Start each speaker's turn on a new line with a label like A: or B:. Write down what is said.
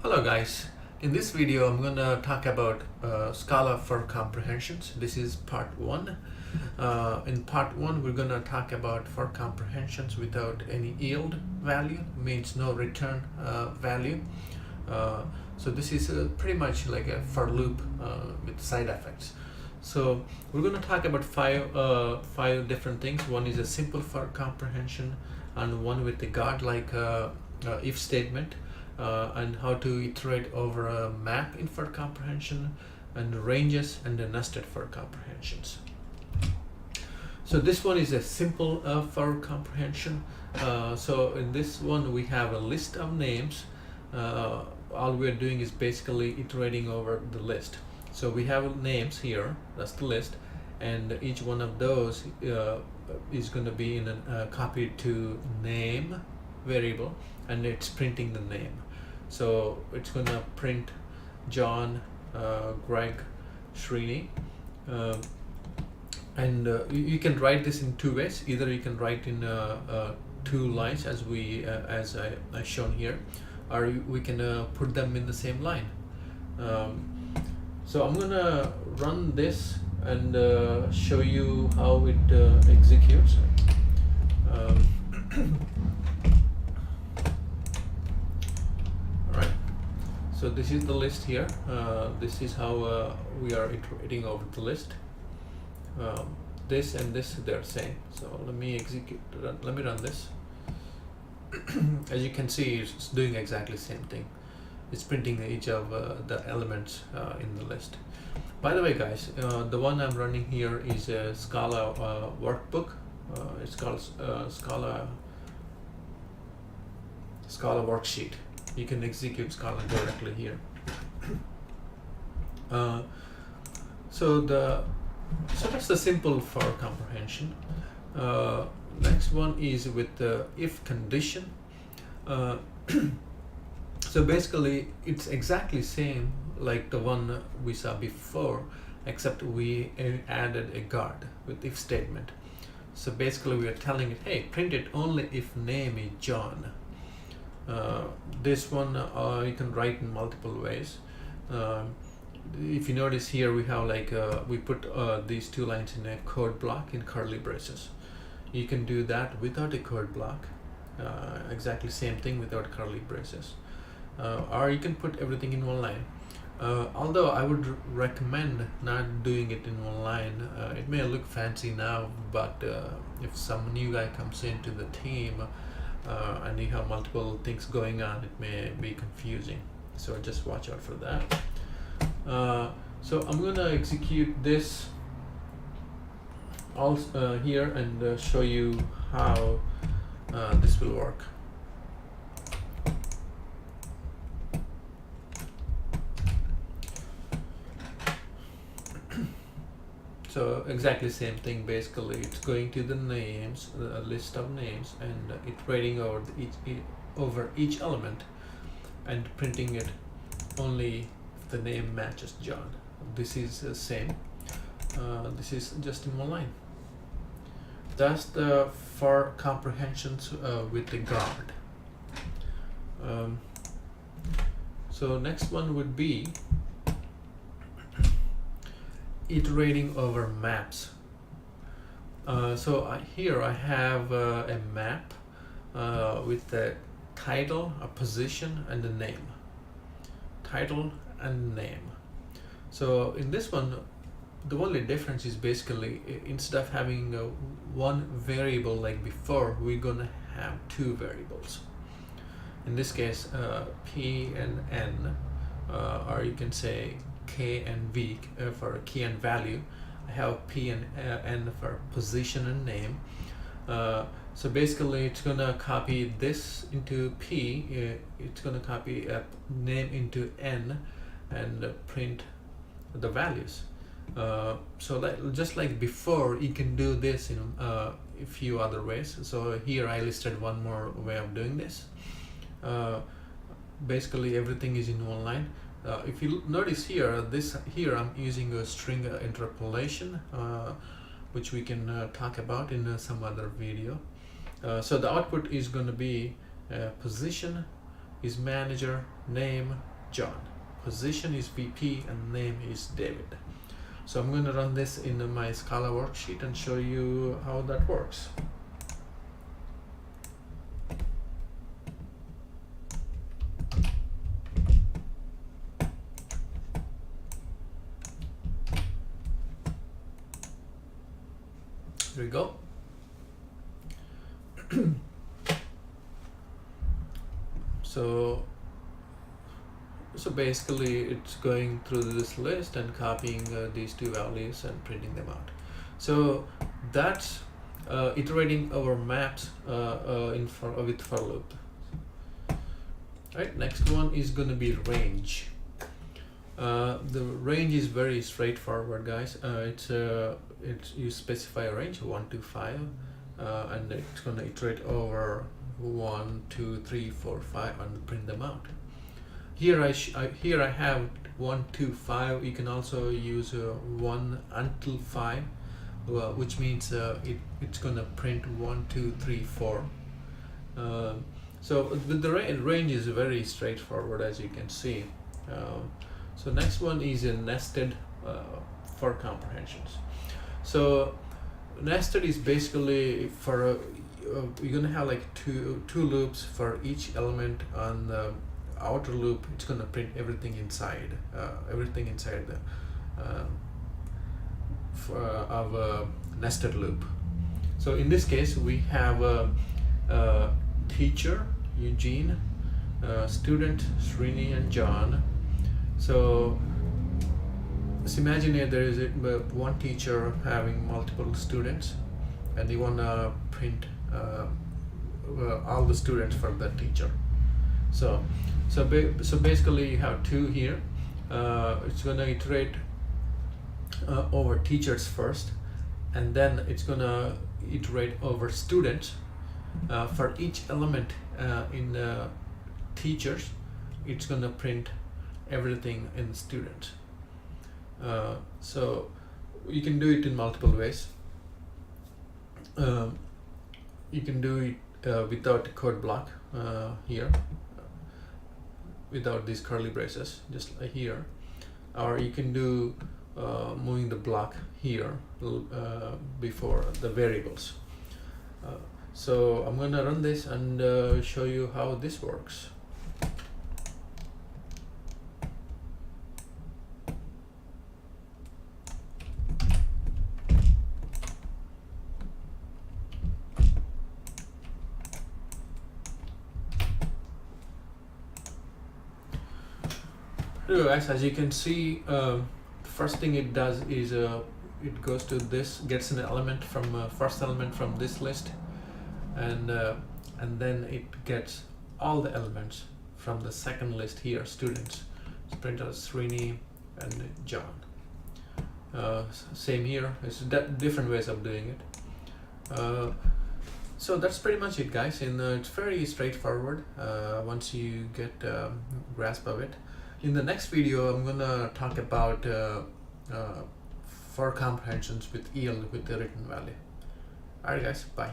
A: Hello guys, in this video I'm going to talk about Scala for Comprehensions. This is part 1. In part 1 we're going to talk about for comprehensions without any yield value, means no return value. So this is pretty much like a for loop with side effects. So we're going to talk about five different things. One is a simple for comprehension, and one with the godlike if statement, and how to iterate over a map in for comprehension, and ranges, and the nested for comprehensions. So this one is a simple for comprehension. So in this one we have a list of names. All we're doing is basically iterating over the list. So we have names here, that's the list, and each one of those is going to be in a copied to name variable, and it's printing the name. So it's going to print John, Greg, Srini, and you can write this in two ways. Either you can write in two lines as I shown here, or we can put them in the same line. So I'm gonna run this and show you how it executes. Alright, so this is the list here. This is how we are iterating over the list. This and this, they're same. So let me run this. As you can see, it's doing exactly the same thing. It's printing each of the elements in the list. By the way guys, the one I'm running here is a Scala workbook. It's called Scala worksheet. You can execute Scala directly here. So that's the simple for comprehension. Next one is with the if condition. So basically it's exactly same like the one we saw before, except we added a guard with if statement. So basically we are telling it, hey, print it only if name is John. This one you can write in multiple ways. If you notice here, we have like we put these two lines in a code block in curly braces. You can do that without a code block, exactly same thing without curly braces. Or you can put everything in one line. Although I would recommend not doing it in one line. It may look fancy now, but if some new guy comes into the team and you have multiple things going on, it may be confusing. So just watch out for that. So I'm gonna execute this also here and show you how this will work. So exactly same thing. Basically it's going to the names, a list of names, and iterating over each element and printing it only if the name matches John. This is the same. This is just in one line. That's the for comprehensions with the guard. So next one would be iterating over maps. So here I have a map with the title, a position, and a name. Title and name. So in this one, the only difference is basically instead of having one variable like before, we're gonna have two variables. In this case, P and N, or you can say K and V for key and value. I have P and N for position and name. So basically it's gonna copy this into P, it's gonna copy a name into N, and print the values. So just like before, you can do this in a few other ways. So here I listed one more way of doing this. Basically everything is in one line. If you notice here, I'm using a string interpolation, which we can talk about in some other video. So the output is going to be position is manager, name, John. Position is VP and name is David. So I'm going to run this in my Scala worksheet and show you how that works. Here we go. So basically it's going through this list and copying these two values and printing them out. So that's iterating over maps with for loop. Right, next one is going to be range. The range is very straightforward, guys. You specify a range 1 to 5, and it's going to iterate over 1, 2, 3, 4, 5 and print them out. Here I have 1 to 5. You can also use 1 until 5, which means it's going to print 1, 2, 3, 4. So the range is very straightforward, as you can see. So next one is a nested for comprehensions. So nested is basically for you're gonna have like two loops for each element. On the outer loop, it's gonna print everything inside the of a nested loop. So in this case, we have a teacher Eugene, student Srini and John. So imagine there is one teacher having multiple students, and you want to print all the students for that teacher. So basically you have two here. It's going to iterate over teachers first, and then it's going to iterate over students. For each element in teachers, it's going to print everything in students. So you can do it in multiple ways. You can do it without a code block here, without these curly braces, just like here, or you can do moving the block here before the variables. So I'm gonna run this and show you how this works. Hello guys, as you can see, first thing it does is it goes to this, gets an element from first element from this list, and then it gets all the elements from the second list here, students. It's printed as Srini and John. Same here, it's different ways of doing it. So that's pretty much it, guys, and it's very straightforward once you get grasp of it. In the next video, I'm gonna talk about for comprehensions with yield with the written value. Alright guys, bye.